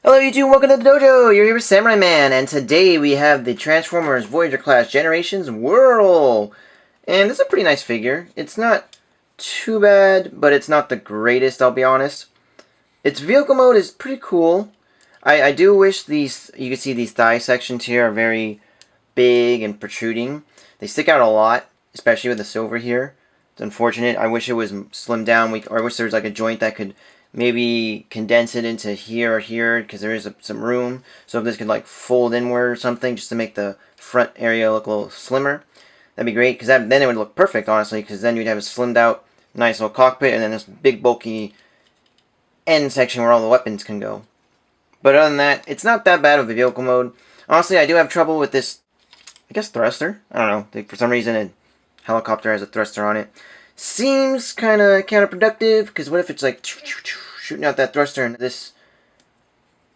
Hello YouTube, welcome to the dojo! You're here with Samurai Man, and today we have the Transformers Voyager class Generations-Whirl! And this is a pretty nice figure. It's not too bad, but it's not the greatest, I'll be honest. Its vehicle mode is pretty cool. I do wish you can see these thigh sections here are very big and protruding. They stick out a lot, especially with the silver here. It's unfortunate. I wish it was slimmed down, or I wish there was like a joint that could maybe condense it into here or here, because there is some room. So if this could like fold inward or something, just to make the front area look a little slimmer, that'd be great. Because then it would look perfect, honestly. Because then you'd have a slimmed out, nice little cockpit, and then this big bulky end section where all the weapons can go. But other than that, it's not that bad of a vehicle mode. Honestly, I do have trouble with this, I guess, thruster. I don't know. For some reason, a helicopter has a thruster on it. Seems kind of counterproductive, because what if it's like shooting out that thruster and this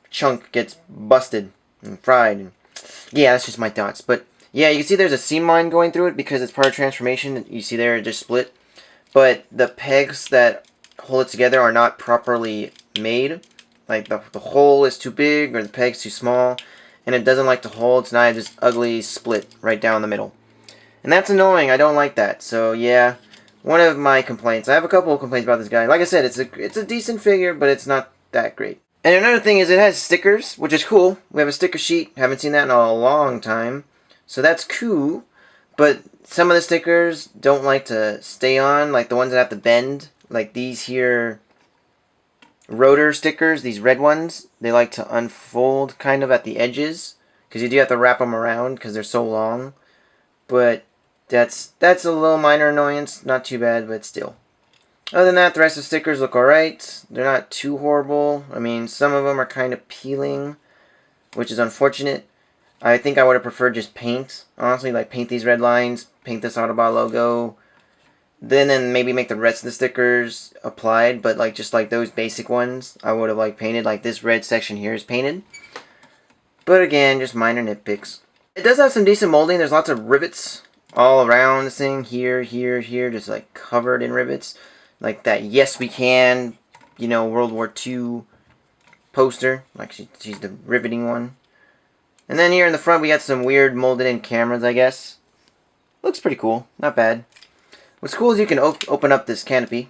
chunk gets busted and fried? And yeah, that's just my thoughts. But yeah, you can see there's a seam line going through it because it's part of transformation. You see there, it just split. But the pegs that hold it together are not properly made. Like the hole is too big or the peg's too small, and it doesn't like to hold. So now I have this ugly split right down the middle. And that's annoying. I don't like that. So yeah, one of my complaints. I have a couple of complaints about this guy. Like I said, it's a decent figure, but it's not that great. And another thing is it has stickers, which is cool. We have a sticker sheet. Haven't seen that in a long time. So that's cool. But some of the stickers don't like to stay on, like the ones that have to bend. Like these here rotor stickers, these red ones, they like to unfold kind of at the edges. Because you do have to wrap them around because they're so long. But that's a little minor annoyance. Not too bad, but still. Other than that, the rest of the stickers look alright. They're not too horrible. I mean, some of them are kind of peeling, which is unfortunate. I think I would have preferred just paint. Honestly, like paint these red lines, paint this Autobot logo, then maybe make the rest of the stickers applied, but like just like those basic ones, I would have like painted. Like this red section here is painted. But again, just minor nitpicks. It does have some decent molding. There's lots of rivets all around this thing. Here, here, here. Just like covered in rivets. Like that Yes We Can, you know, World War II poster. Like she's the riveting one. And then here in the front we got some weird molded in cameras, I guess. Looks pretty cool. Not bad. What's cool is you can open up this canopy.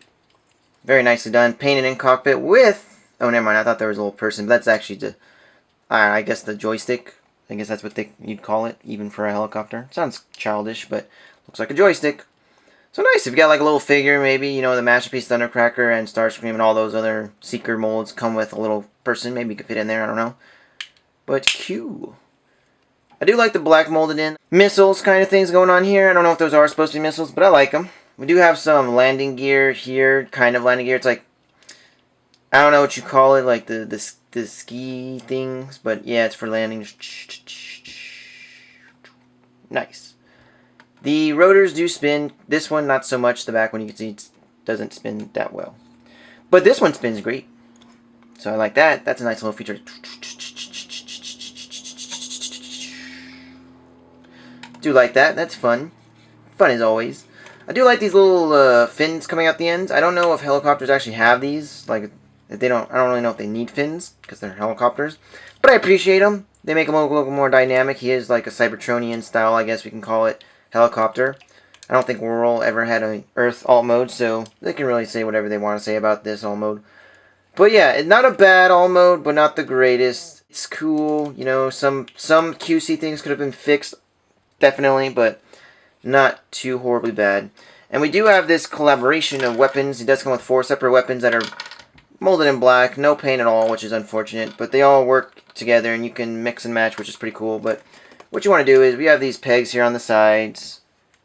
Very nicely done. Painted in cockpit with... Oh, never mind. I thought there was a little person. But that's actually the... I guess the joystick. I guess that's what you'd call it, even for a helicopter. Sounds childish, but looks like a joystick. So nice. If you got like a little figure, maybe, you know, the Masterpiece Thundercracker and Starscream and all those other Seeker molds come with a little person. Maybe you could fit in there. I don't know. But cool. I do like the black molded in missiles kind of things going on here. I don't know if those are supposed to be missiles, but I like them. We do have some landing gear here, kind of landing gear. It's like, I don't know what you call it, like the ski things, but yeah, it's for landing. Nice. The rotors do spin. This one, not so much. The back one, you can see, it doesn't spin that well. But this one spins great. So I like that. That's a nice little feature. Do like that. That's fun. Fun as always. I do like these little fins coming out the ends. I don't know if helicopters actually have these. Like, if they don't, I don't really know if they need fins because they're helicopters. But I appreciate them. They make them look a little more dynamic. He is like a Cybertronian style, I guess we can call it, helicopter. I don't think Whirl ever had an Earth alt mode, so they can really say whatever they want to say about this alt mode. But yeah, it's not a bad alt mode, but not the greatest. It's cool. You know, some QC things could have been fixed, definitely, but not too horribly bad. And we do have this collaboration of weapons. It does come with 4 separate weapons that are molded in black. No paint at all, which is unfortunate. But they all work together, and you can mix and match, which is pretty cool. But what you want to do is, we have these pegs here on the sides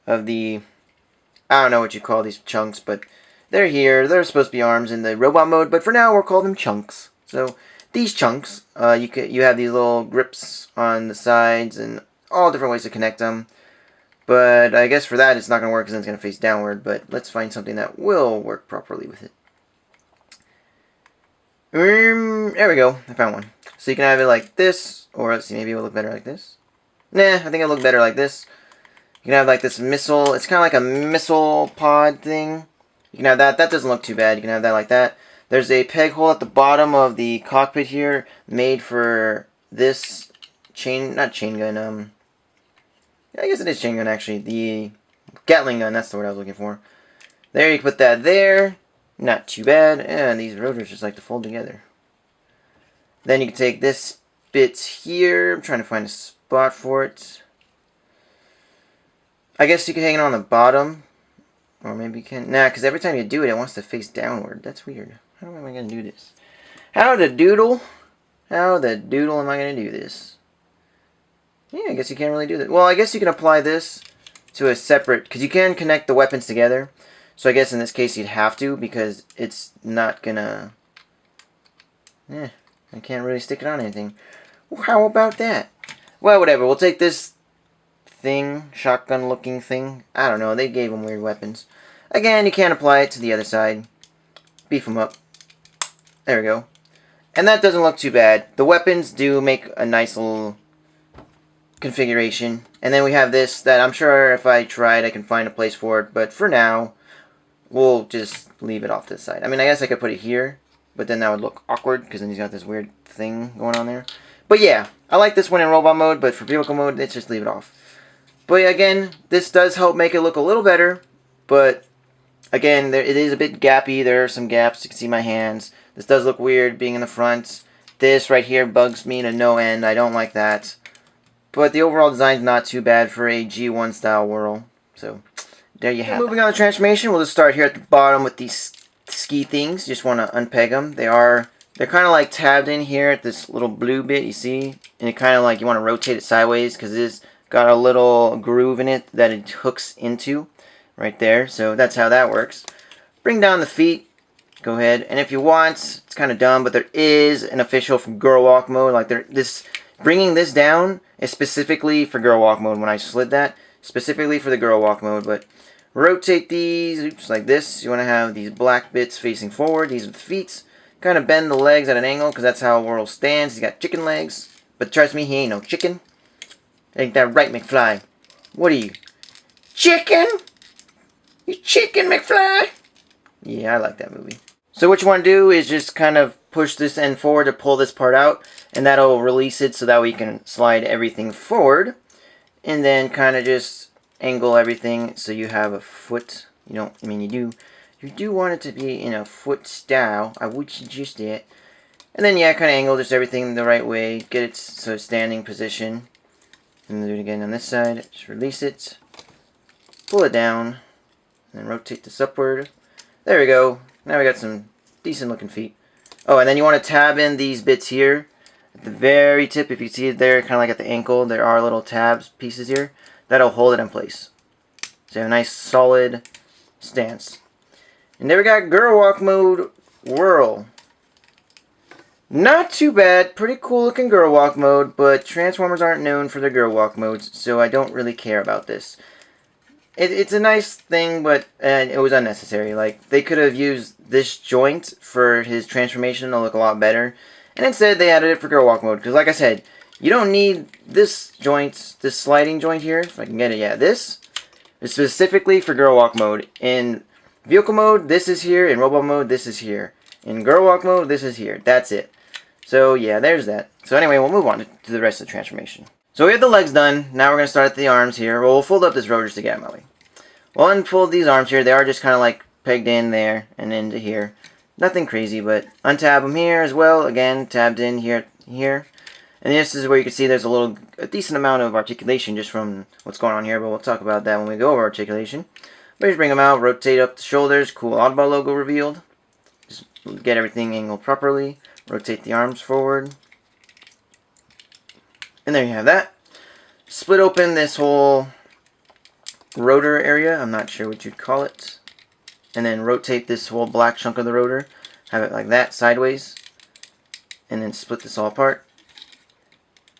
of the... I don't know what you call these chunks, but they're here. They're supposed to be arms in the robot mode, but for now, we'll call them chunks. So, these chunks, you have these little grips on the sides, and all different ways to connect them. But I guess for that it's not going to work because it's going to face downward. But let's find something that will work properly with it. There we go. I found one. So you can have it like this, or let's see, maybe it'll look better like this. Nah, I think it'll look better like this. You can have like this missile. It's kind of like a missile pod thing. You can have that. That doesn't look too bad. You can have that like that. There's a peg hole at the bottom of the cockpit here, made for this not chain gun, I guess it is chain gun actually, the Gatling gun, that's the word I was looking for. There, you can put that there, not too bad, and these rotors just like to fold together. Then you can take this bit here, I'm trying to find a spot for it. I guess you can hang it on the bottom, or maybe you can, nah, because every time you do it, it wants to face downward. That's weird. How am I going to do this? How the doodle am I going to do this? Yeah, I guess you can't really do that. Well, I guess you can apply this to a separate, because you can connect the weapons together. So I guess in this case you'd have to, because it's not gonna, I can't really stick it on anything. Well, how about that? Well, whatever, we'll take this thing, shotgun looking thing. I don't know, they gave them weird weapons. Again, you can't apply it to the other side. Beef them up. There we go. And that doesn't look too bad. The weapons do make a nice little configuration. And then we have this that I'm sure if I tried I can find a place for it. But for now, we'll just leave it off to the side. I mean, I guess I could put it here, but then that would look awkward because then he's got this weird thing going on there. But yeah, I like this one in robot mode, but for vehicle mode, let's just leave it off. But yeah, again, this does help make it look a little better, but again, it is a bit gappy. There are some gaps. You can see my hands. This does look weird being in the front. This right here bugs me to no end. I don't like that. But the overall design is not too bad for a G1 style Whirl. So there you have it. Moving on to transformation, we'll just start here at the bottom with these ski things. You just want to unpeg them. They're kind of like tabbed in here at this little blue bit, you see? And it kind of like, you want to rotate it sideways because it's got a little groove in it that it hooks into right there. So that's how that works. Bring down the feet. Go ahead. And if you want, it's kind of dumb, but there is an official from Girl Walk mode. Like bringing this down is specifically for Girl Walk mode. When I slid that, specifically for the Girl Walk mode. But rotate these, oops, like this. You want to have these black bits facing forward. These are the feet. Kind of bend the legs at an angle because that's how Whirl stands. He's got chicken legs. But trust me, he ain't no chicken. Ain't that right, McFly? What are you? Chicken? You chicken, McFly? Yeah, I like that movie. So what you want to do is just kind of push this end forward to pull this part out. And that'll release it so that way you can slide everything forward. And then kind of just angle everything so you have a foot. You don't, I mean, you do want it to be in a foot style. I would suggest that. And then, yeah, kind of angle just everything the right way. Get it so standing position. And do it again on this side. Just release it. Pull it down. And then rotate this upward. There we go. Now we got some decent looking feet. Oh, and then you want to tab in these bits here. At the very tip, if you see it there, kind of like at the ankle, there are little tabs pieces here. That'll hold it in place. So you have a nice solid stance. And there we got Girl Walk mode Whirl. Not too bad. Pretty cool looking Girl Walk mode, but Transformers aren't known for their Girl Walk modes, so I don't really care about this. It's a nice thing, but it was unnecessary. Like, they could have used this joint for his transformation to look a lot better. And instead, they added it for Girl Walk mode. Because, like I said, you don't need this joint, this sliding joint here. If I can get it, yeah. This is specifically for Girl Walk mode. In vehicle mode, this is here. In robot mode, this is here. In Girl Walk mode, this is here. That's it. So, yeah, there's that. So, anyway, we'll move on to the rest of the transformation. So, we have the legs done. Now we're going to start at the arms here. We'll fold up this rotor just to get out of my way. We'll unfold these arms here. They are just kind of like pegged in there and into here. Nothing crazy, but untab them here as well. Again, tabbed in here. And this is where you can see there's a decent amount of articulation just from what's going on here, but we'll talk about that when we go over articulation. But just bring them out, rotate up the shoulders, cool Oddball logo revealed. Just get everything angled properly. Rotate the arms forward. And there you have that. Split open this whole rotor area. I'm not sure what you'd call it. And then rotate this whole black chunk of the rotor. Have it like that, sideways. And then split this all apart.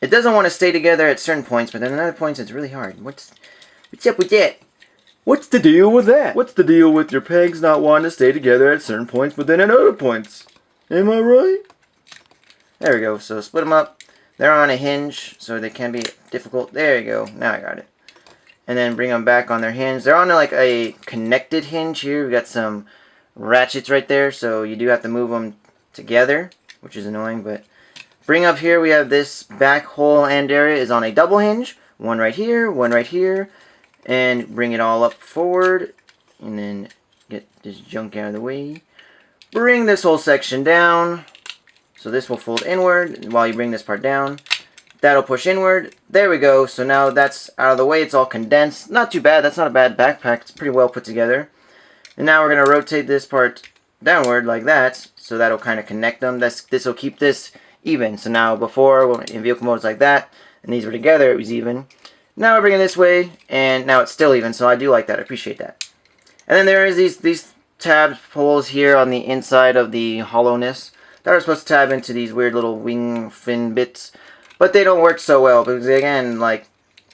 It doesn't want to stay together at certain points, but then at other points it's really hard. What's up with that? What's the deal with that? What's the deal with your pegs not wanting to stay together at certain points, but then at other points? Am I right? There we go. So split them up. They're on a hinge, so they can be difficult. There you go. Now I got it. And then bring them back on their hinge. They're on like a connected hinge here. We got some ratchets right there, so you do have to move them together, which is annoying. But bring up here, we have this back hole end area is on a double hinge. One right here, and bring it all up forward, and then get this junk out of the way. Bring this whole section down, so this will fold inward while you bring this part down. That'll push inward. There we go. So now that's out of the way. It's all condensed. Not too bad. That's not a bad backpack. It's pretty well put together. And now we're going to rotate this part downward like that. So that'll kind of connect them. This will keep this even. So now before, in vehicle mode, it's like that. And these were together. It was even. Now we're bringing it this way. And now it's still even. So I do like that. I appreciate that. And then there is these tab holes here on the inside of the hollowness that are supposed to tab into these weird little wing fin bits. But they don't work so well because, again, like,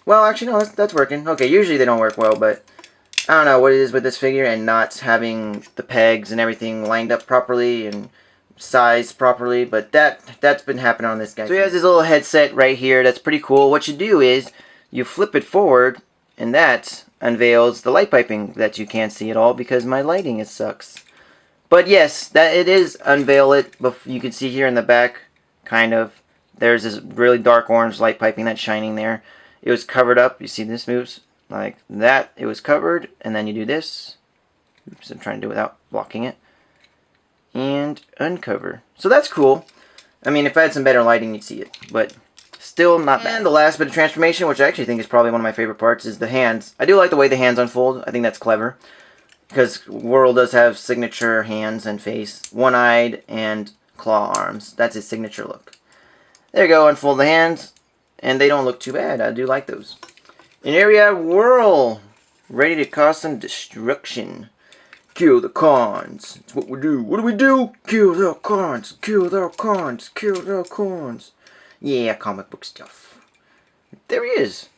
well, actually, no, that's working. Okay, usually they don't work well, but I don't know what it is with this figure and not having the pegs and everything lined up properly and sized properly, but that's been happening on this guy. So he has this little headset right here that's pretty cool. What you do is you flip it forward, and that unveils the light piping that you can't see at all because my lighting sucks. But yes, that it is unveil it. You can see here in the back, kind of. There's this really dark orange light piping that's shining there. It was covered up. You see this moves like that. It was covered. And then you do this. Oops, I'm trying to do it without blocking it. And uncover. So that's cool. I mean, if I had some better lighting, you'd see it. But still not bad. And the last bit of transformation, which I actually think is probably one of my favorite parts, is the hands. I do like the way the hands unfold. I think that's clever. Because Whirl does have signature hands and face. One-eyed and claw arms. That's his signature look. There you go, unfold the hands, and they don't look too bad. I do like those. And here we have Whirl, ready to cause some destruction. Kill the cons. That's what we do. What do we do? Kill the cons. Kill the cons. Kill the cons. Yeah, comic book stuff. There he is.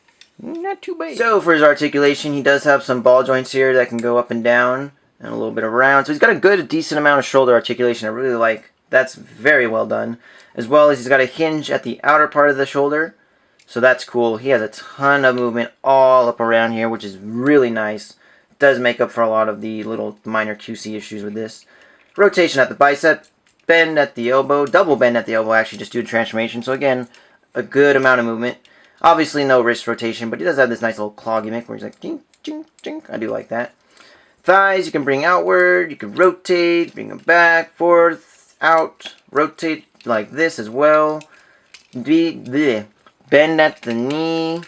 Not too bad. So for his articulation, he does have some ball joints here that can go up and down, and a little bit around. So he's got a decent amount of shoulder articulation. I really like. That's very well done. As well as he's got a hinge at the outer part of the shoulder. So that's cool. He has a ton of movement all up around here, which is really nice. It does make up for a lot of the little minor QC issues with this. Rotation at the bicep. Bend at the elbow. Double bend at the elbow, actually, just due to transformation. So again, a good amount of movement. Obviously no wrist rotation, but he does have this nice little claw gimmick where he's like, jink, jink, jink. I do like that. Thighs, you can bring outward. You can rotate. Bring them back, forth, out. Rotate like this as well. Bend at the knee.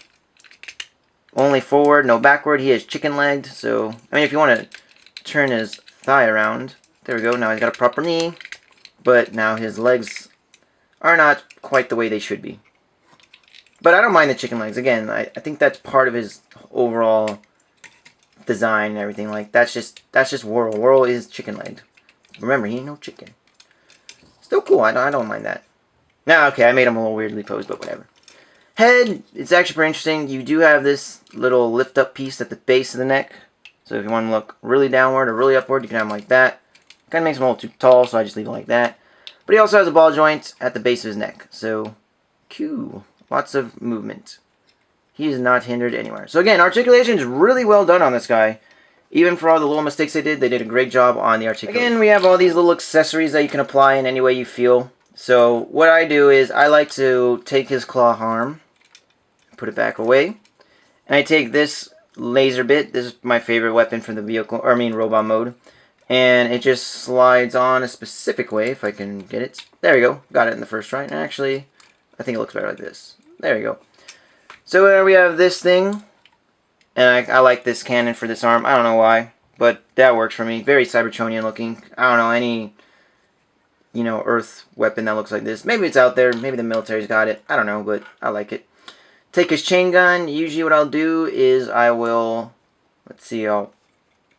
Only forward, no backward. He is chicken-legged, so I mean, if you want to turn his thigh around, there we go. Now he's got a proper knee, but now his legs are not quite the way they should be. But I don't mind the chicken legs. Again, I think that's part of his overall design and everything. Like that's just Whirl. Whirl is chicken-legged. Remember, he ain't no chicken. Still cool. I don't mind that. Now, okay, I made him a little weirdly posed, but whatever. Head, it's actually pretty interesting. You do have this little lift-up piece at the base of the neck. So if you want to look really downward or really upward, you can have him like that. Kind of makes him a little too tall, so I just leave him like that. But he also has a ball joint at the base of his neck. So, cool. Lots of movement. He is not hindered anywhere. So again, articulation is really well done on this guy. Even for all the little mistakes they did a great job on the articulation. Again, we have all these little accessories that you can apply in any way you feel. So what I do is I like to take his claw arm, put it back away, and I take this laser bit. This is my favorite weapon from the vehicle, or I mean robot mode, and it just slides on a specific way. If I can get it, there we go. Got it in the first try. And actually, I think it looks better like this. There we go. So there we have this thing. And I like this cannon for this arm. I don't know why, but that works for me. Very Cybertronian looking. I don't know any, Earth weapon that looks like this. Maybe it's out there. Maybe the military's got it. I don't know, but I like it. Take his chain gun. Usually what I'll do is I will, let's see,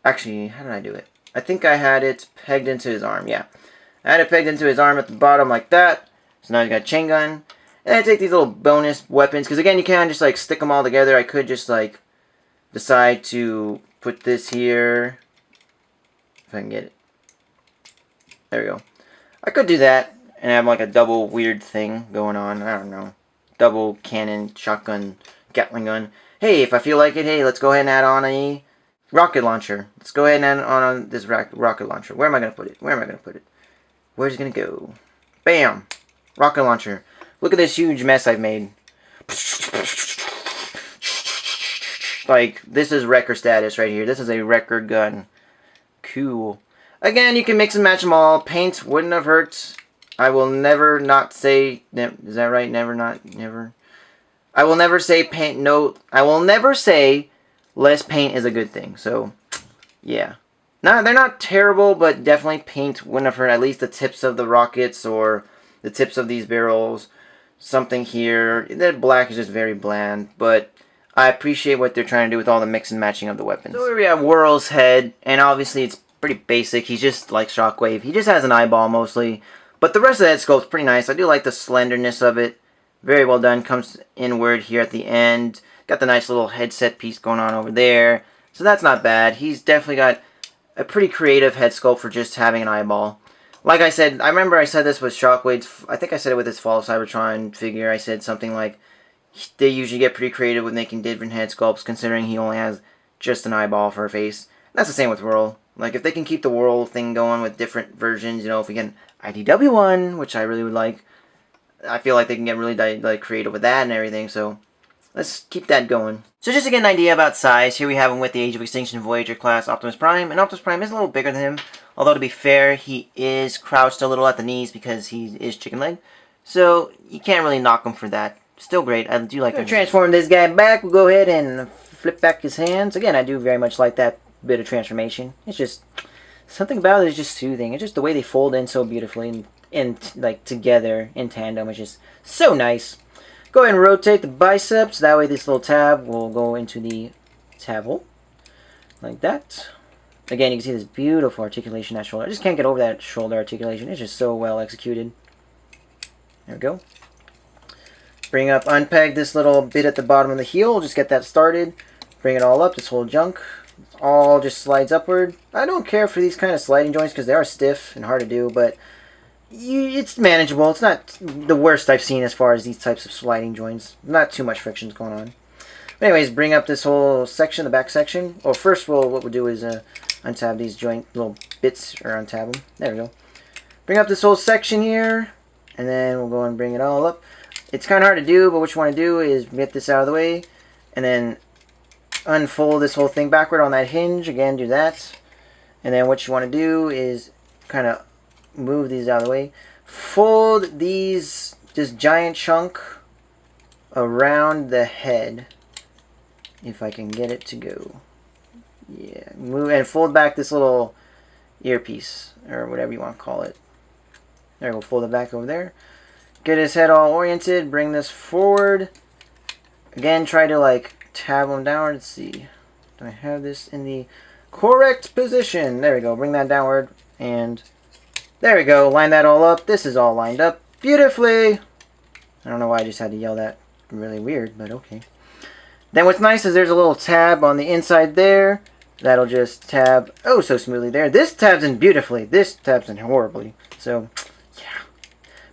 actually, how did I do it? I think I had it pegged into his arm, yeah. I had it pegged into his arm at the bottom like that. So now he's got a chain gun. And I take these little bonus weapons, because again, you can't just like stick them all together. I could just like decide to put this here, if I can get it. There we go. I could do that and have like a double weird thing going on. I don't know. Double cannon, shotgun, Gatling gun. Hey, if I feel like it, hey, let's go ahead and add on a Rocket launcher. Let's go ahead and on this rocket launcher. Where am I going to put it? Where am I going to put it? Where's it going to go? Bam! Rocket launcher. Look at this huge mess I've made. Like, this is record status right here. This is a record gun. Cool. Again, you can mix and match them all. Paint wouldn't have hurt. I will never not say... Is that right? Never not... Never... I will never say paint... No... I will never say less paint is a good thing. So, yeah. No, they're not terrible, but definitely paint wouldn't have hurt. At least the tips of the rockets or the tips of these barrels. Something here. The black is just very bland, but I appreciate what they're trying to do with all the mix and matching of the weapons. So here we have Whirl's head, and obviously it's pretty basic. He's just like Shockwave. He just has an eyeball mostly. But the rest of the head sculpt's pretty nice. I do like the slenderness of it. Very well done. Comes inward here at the end. Got the nice little headset piece going on over there. So that's not bad. He's definitely got a pretty creative head sculpt for just having an eyeball. Like I said, I remember I said this with Shockwave's, I think I said it with his Fall of Cybertron figure. I said something like, they usually get pretty creative with making different head sculpts, considering he only has just an eyeball for a face. That's the same with Whirl. Like, if they can keep the Whirl thing going with different versions, you know, if we get an IDW one, which I really would like, I feel like they can get really like creative with that and everything, so let's keep that going. So just to get an idea about size, here we have him with the Age of Extinction Voyager class Optimus Prime, and Optimus Prime is a little bigger than him, although to be fair, he is crouched a little at the knees because he is chicken leg, so you can't really knock him for that. Still great. I do like to transform this guy back. We'll go ahead and flip back his hands. Again, I do very much like that bit of transformation. It's just something about it is just soothing. It's just the way they fold in so beautifully and like together in tandem. It's just so nice. Go ahead and rotate the biceps. That way this little tab will go into the tab hole like that. Again, you can see this beautiful articulation at shoulder. I just can't get over that shoulder articulation. It's just so well executed. There we go. Bring up, unpeg this little bit at the bottom of the heel. Just get that started. Bring it all up, this whole junk. All just slides upward. I don't care for these kind of sliding joints because they are stiff and hard to do, but it's manageable. It's not the worst I've seen as far as these types of sliding joints. Not too much friction's going on. But anyways, bring up this whole section, the back section. Well, first what we'll do is untab these joint little bits, or untab them. There we go. Bring up this whole section here, and then we'll go and bring it all up. It's kind of hard to do, but what you want to do is get this out of the way, and then unfold this whole thing backward on that hinge. Again, do that. And then what you want to do is kind of move these out of the way. Fold this giant chunk around the head. If I can get it to go. Yeah. Move and fold back this little earpiece, or whatever you want to call it. There, we'll fold it back over there. Get his head all oriented. Bring this forward. Again, try to like tab him downward. Let's see. Do I have this in the correct position? There we go. Bring that downward. And there we go. Line that all up. This is all lined up beautifully. I don't know why I just had to yell that. Really weird, but okay. Then what's nice is there's a little tab on the inside there. That'll just tab oh so smoothly there. This tabs in beautifully. This tabs in horribly. So, yeah.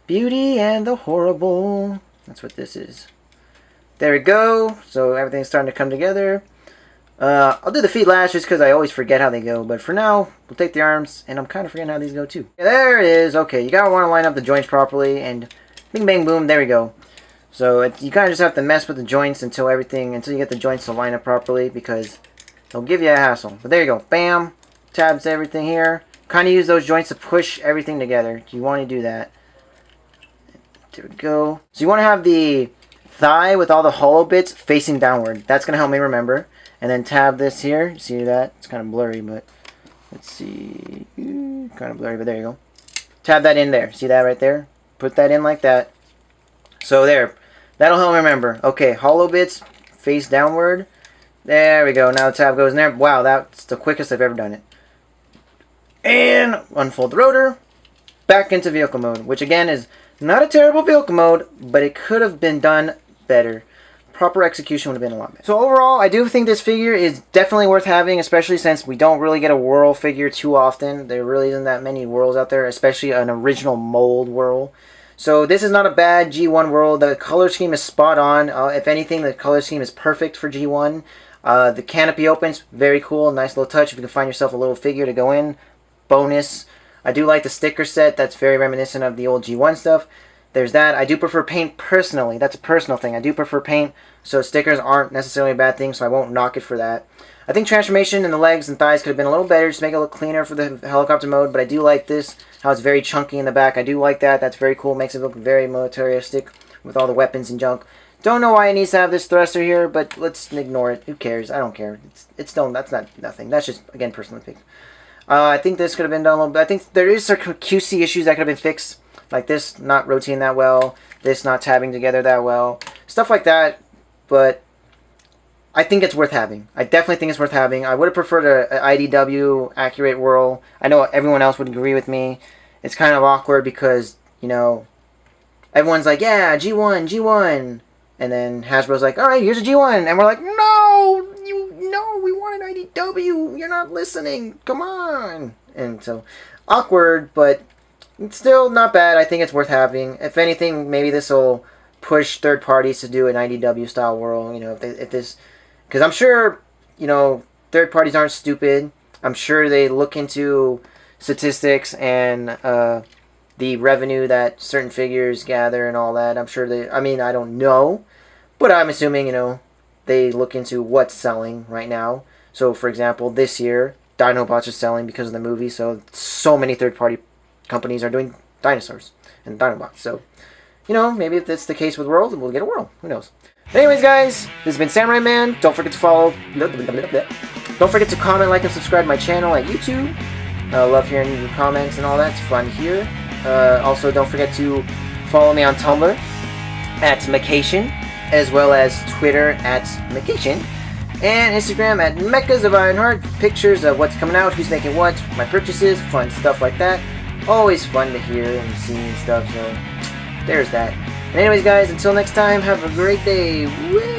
Beauty and the horrible. That's what this is. There we go. So everything's starting to come together. I'll do the feet last just because I always forget how they go. But for now, we'll take the arms. And I'm kind of forgetting how these go too. There it is. Okay, you gotta want to line up the joints properly. And bing, bang, boom. There we go. So you kind of just have to mess with the joints until you get the joints to line up properly. Because they'll give you a hassle. But there you go. Bam. Tabs everything here. Kind of use those joints to push everything together. You want to do that. There we go. So you want to have the thigh with all the hollow bits facing downward. That's going to help me remember. And then tab this here. See that? It's kind of blurry, but let's see. Kind of blurry, but there you go. Tab that in there. See that right there? Put that in like that. So there. That'll help me remember. Okay, hollow bits face downward. There we go. Now the tab goes in there. Wow, that's the quickest I've ever done it. And unfold the rotor. Back into vehicle mode, which again is not a terrible vehicle mode, but it could have been done better. Proper execution would have been a lot better. So overall, I do think this figure is definitely worth having, especially since we don't really get a Whirl figure too often. There really isn't that many Whirls out there, especially an original mold Whirl. So this is not a bad G1 Whirl. The color scheme is spot on. If anything, the color scheme is perfect for G1. The canopy opens, very cool, nice little touch. If you can find yourself a little figure to go in, bonus. I do like the sticker set. That's very reminiscent of the old G1 stuff. There's that. I do prefer paint personally. That's a personal thing. I do prefer paint, so stickers aren't necessarily a bad thing, so I won't knock it for that. I think transformation in the legs and thighs could have been a little better, just make it look cleaner for the helicopter mode, but I do like this, how it's very chunky in the back. I do like that. That's very cool. Makes it look very militaristic with all the weapons and junk. Don't know why it needs to have this thruster here, but let's ignore it. Who cares? I don't care. It's still, that's not nothing. That's just, again, personal pick. I think this could have been done a little bit. I think there is some QC issues that could have been fixed. Like this not rotating that well, this not tabbing together that well, stuff like that. But I think it's worth having. I definitely think it's worth having. I would have preferred an IDW accurate whirl. I know everyone else would agree with me. It's kind of awkward because, you know, everyone's like, yeah, G1, G1. And then Hasbro's like, all right, here's a G1. And we're like, no, we want an IDW. You're not listening. Come on. And so, awkward, but it's still not bad. I think it's worth having. If anything, maybe this will push third parties to do an IDW style whirl. You know, if this, because I'm sure, you know, third parties aren't stupid. I'm sure they look into statistics and the revenue that certain figures gather and all that. I'm sure they, I mean, I don't know, but I'm assuming, you know, they look into what's selling right now. So, for example, this year, Dinobots are selling because of the movie. So many third party companies are doing dinosaurs and Dinobots. So, you know, maybe if that's the case with Whirl, we'll get a Whirl. Who knows? Anyways, guys, this has been Samurai Man. Don't forget to follow. Don't forget to comment, like, and subscribe to my channel at YouTube. I love hearing your comments and all that. It's fun here. Also, don't forget to follow me on Tumblr at Mechation, as well as Twitter at Mechation, and Instagram at Mechas of Ironheart. Pictures of what's coming out, who's making what, my purchases, fun stuff like that. Always fun to hear and see and stuff, so there's that. And anyways, guys, until next time, have a great day. Woo!